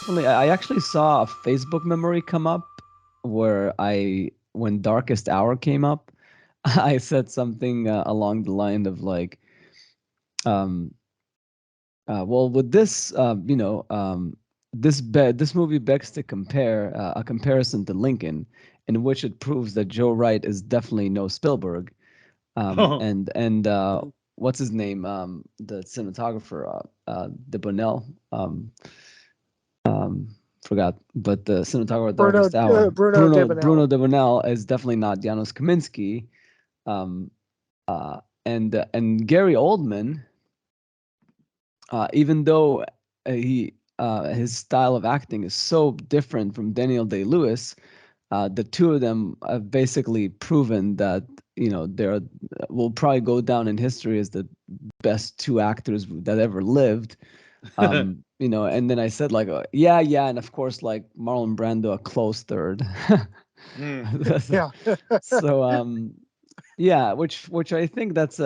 definitely. I actually saw a Facebook memory come up where when Darkest Hour came up, I said something along the line of like, um, well, with this, this movie begs to compare a comparison to Lincoln, in which it proves that Joe Wright is definitely no Spielberg. And what's his name? The cinematographer, De Bonnell. Um, Forgot, but the cinematographer of Darkest Hour, Bruno Bruno Dibonel. De Bonnell, is definitely not Janusz Kaminski. Um, and Gary Oldman, even though he his style of acting is so different from Daniel Day-Lewis, the two of them have basically proven that they're will probably go down in history as the best two actors that ever lived. And then I said like, yeah, and of course like Marlon Brando a close third. Mm. Yeah. So yeah, which I think that's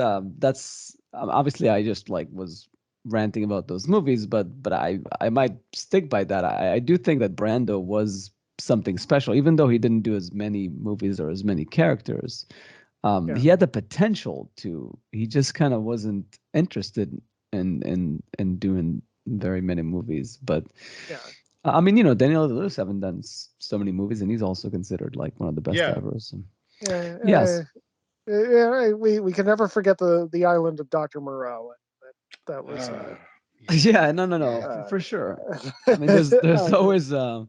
obviously I just like was ranting about those movies, but I might stick by that. I do think that Brando was something special, even though he didn't do as many movies or as many characters. Yeah. He had the potential to. He just kind of wasn't interested in doing very many movies. But Yeah. I mean, Daniel Day-Lewis haven't done so many movies, and he's also considered like one of the best Yeah. ever. So. Yeah. Yes. Yeah, we can never forget the island of Dr. Moreau. That was Yeah. Yeah, no, uh, for sure. I mean, there's uh, always there's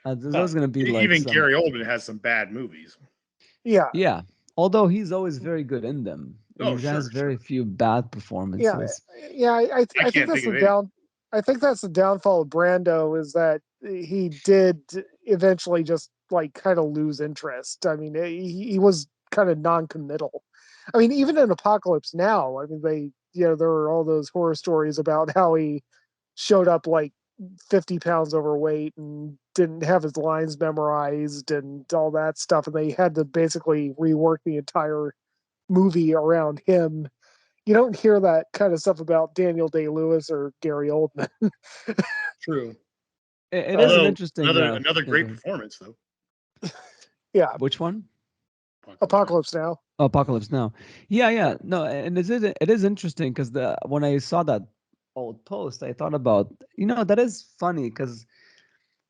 Well, always gonna be like even some. Gary Oldman has some bad movies. yeah. Yeah, although he's always very good in them. Oh, He has sure, very sure. few bad Yeah, performances. I I think can't that's think the of any. down. I think that's the downfall of Brando is that he did eventually just like kind of lose interest. I mean, he was kind of non-committal. I mean, even in Apocalypse Now, I mean, there were all those horror stories about how he showed up like 50 pounds overweight and didn't have his lines memorized and all that stuff, and they had to basically rework the entire movie around him. You don't hear that kind of stuff about Daniel Day-Lewis or Gary Oldman. True. It is an Although interesting. another Yeah, go great ahead. performance though. Yeah, Which one? Apocalypse Now. Apocalypse Now. Oh, Apocalypse Now. Yeah, Yeah, yeah. No, and it is interesting because the when I saw that old post, I thought about that is funny because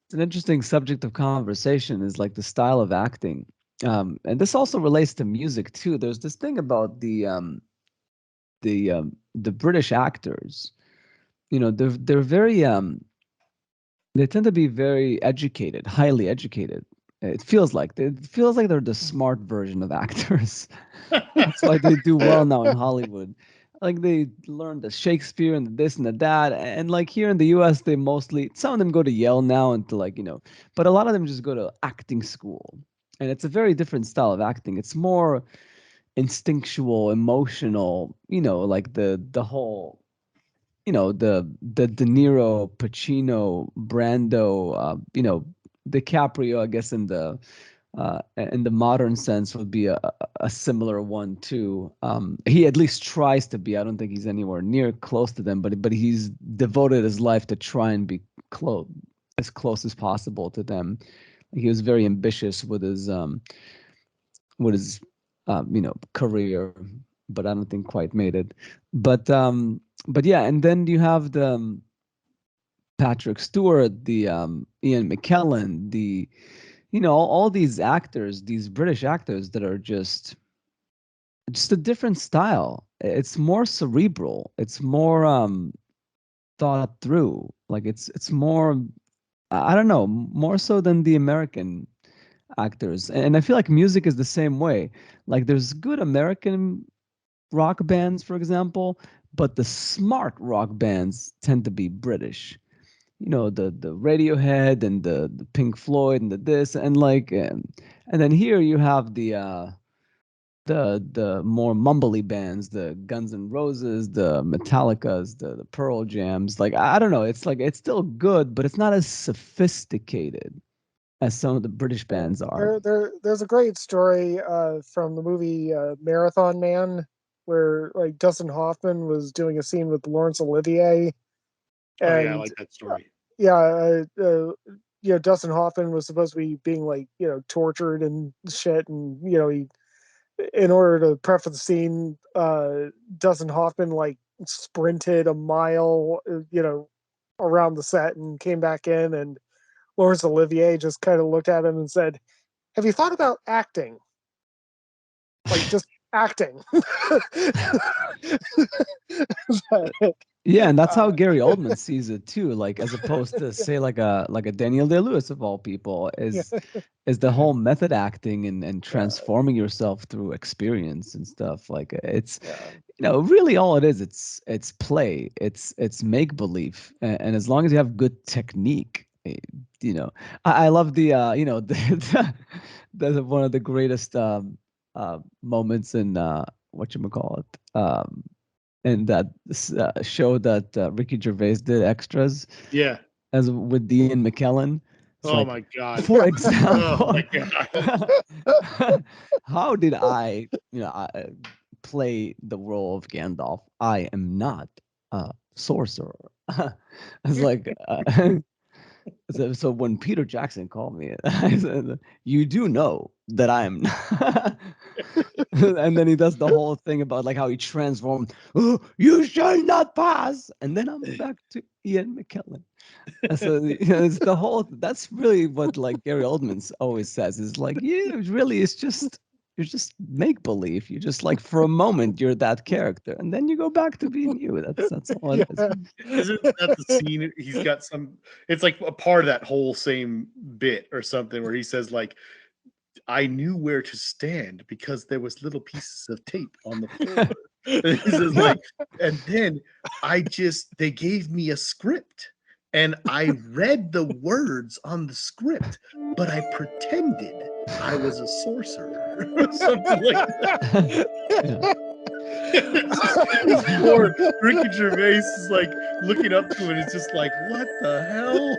it's an interesting subject of conversation is like the style of acting. And this also relates to music too. There's this thing about the British actors. They're very they tend to be very educated, highly educated. It feels like they're the smart version of actors. That's why they do well now in Hollywood. Like they learn the Shakespeare and the this and the that, and like here in the U.S., they mostly some of them go to Yale now and to like but a lot of them just go to acting school, and it's a very different style of acting. It's more instinctual, emotional. Like the whole the De Niro, Pacino, Brando, DiCaprio, I guess in the modern sense would be a similar one too. He at least tries to be. I don't think he's anywhere near close to them, but he's devoted his life to try and be close as possible to them. He was very ambitious with his career, but I don't think quite made it. But yeah, and then you have the Patrick Stewart, the Ian McKellen, the all these actors, these British actors that are just a different style. It's more cerebral. It's more thought through. Like it's more I don't know, more so than the American actors. And I feel like music is the same way. Like there's good American rock bands, for example, but the smart rock bands tend to be British. The Radiohead and the Pink Floyd and the this and like and then here you have the more mumbly bands, the Guns N' Roses, the Metallicas, the Pearl Jams. Like I don't know, it's like it's still good, but it's not as sophisticated as some of the British yeah. bands are. There's a great story from the movie Marathon Man, where like Dustin Hoffman was doing a scene with Laurence Olivier, Oh yeah, I and like that story. Dustin Hoffman was supposed to be being like, tortured and shit, and he, in order to prep for the scene, Dustin Hoffman like sprinted a mile, around the set and came back in, and Laurence Olivier just kind of looked at him and said, "Have you thought about acting? Like just acting?" Yeah, and that's how Gary Oldman sees it too. Like, as opposed to say like a Daniel Day-Lewis of all people, is the whole method acting and transforming yourself through experience and stuff. Like, it's really all it is. It's play. It's make believe, and as long as you have good technique, I love the the one of the greatest moments in whatchamacallit, and that show that Ricky Gervais did, Extras, Yeah. as with Ian McKellen. It's Oh like, my God. for Oh example, my God. how did I, play the role of Gandalf? I am not a sorcerer. It's like, so when Peter Jackson called me, I said, "You do know that I am not." And then he does the whole thing about like how he transformed. "Oh, you shall not pass," and then I'm back to Ian McKellen. So it's the whole. That's really what like Gary Oldman always says. Is like, yeah, it really is just you're just make believe. You just like for a moment you're that character, and then you go back to being you. That's all it is. Isn't that the scene? He's got some. It's like a part of that whole same bit or something where he says like, "I knew where to stand because there was little pieces of tape on the floor." And he says like, and then they gave me a script and I read the words on the script, but I pretended I was a sorcerer or something like that. This poor Ricky Gervais is like looking up to it. It's just like, what the hell?